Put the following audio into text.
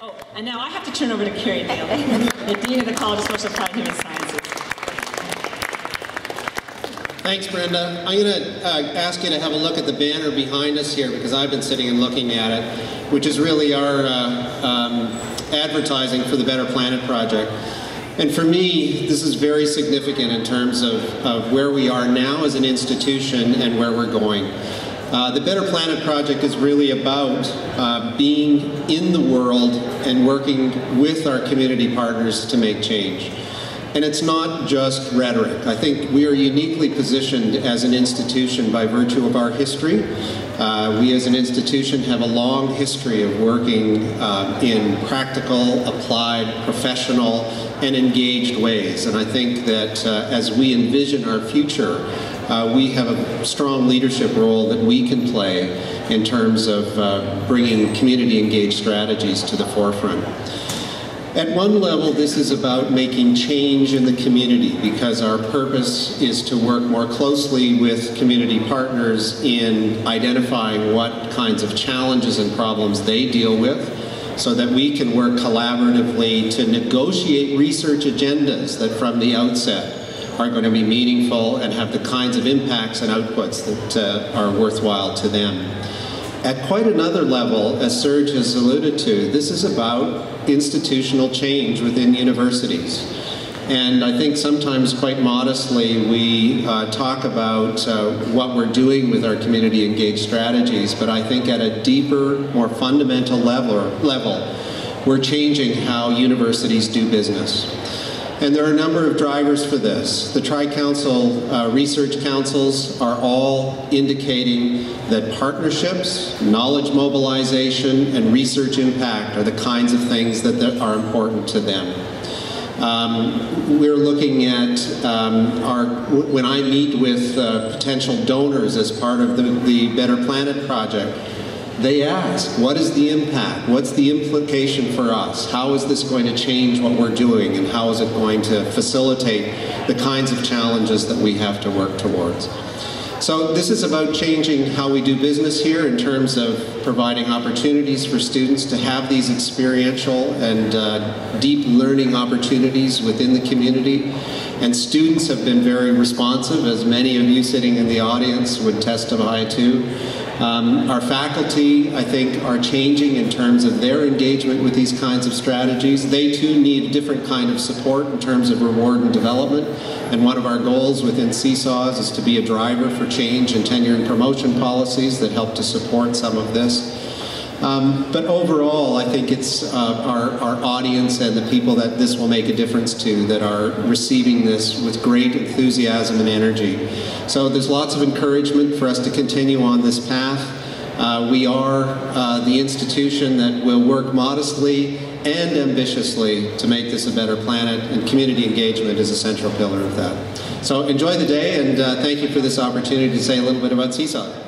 Oh, and now I have to turn over to Carrie Bailey, the Dean of the College of Social Cognitive Sciences. Thanks, Brenda. I'm going to ask you to have a look at the banner behind us here, because I've been sitting and looking at it, which is really our advertising for the Better Planet Project. And for me, this is very significant in terms of where we are now as an institution and where we're going. The Better Planet Project is really about being in the world and working with our community partners to make change. And it's not just rhetoric. I think we are uniquely positioned as an institution by virtue of our history. We as an institution have a long history of working in practical, applied, professional, and engaged ways. And I think that as we envision our future, we have a strong leadership role that we can play in terms of bringing community-engaged strategies to the forefront. At one level, this is about making change in the community, because our purpose is to work more closely with community partners in identifying what kinds of challenges and problems they deal with, so that we can work collaboratively to negotiate research agendas that from the outset are going to be meaningful and have the kinds of impacts and outputs that are worthwhile to them. At quite another level, as Serge has alluded to, this is about institutional change within universities. And I think sometimes quite modestly we talk about what we're doing with our community engaged strategies, but I think at a deeper, more fundamental level, we're changing how universities do business. And there are a number of drivers for this. The Tri-Council Research Councils are all indicating that partnerships, knowledge mobilization, and research impact are the kinds of things that are important to them. We're looking at when I meet with potential donors as part of the Better Planet Project, they ask, what is the impact? What's the implication for us? How is this going to change what we're doing, and how is it going to facilitate the kinds of challenges that we have to work towards? So this is about changing how we do business here in terms of providing opportunities for students to have these experiential and deep learning opportunities within the community. And students have been very responsive, as many of you sitting in the audience would testify to. Our faculty, I think, are changing in terms of their engagement with these kinds of strategies. They too need a different kind of support in terms of reward and development. And one of our goals within CELs is to be a driver for change in tenure and promotion policies that help to support some of this. But overall, I think it's our audience and the people that this will make a difference to that are receiving this with great enthusiasm and energy. So there's lots of encouragement for us to continue on this path. We are the institution that will work modestly and ambitiously to make this a better planet, and community engagement is a central pillar of that. So enjoy the day, and thank you for this opportunity to say a little bit about CEL.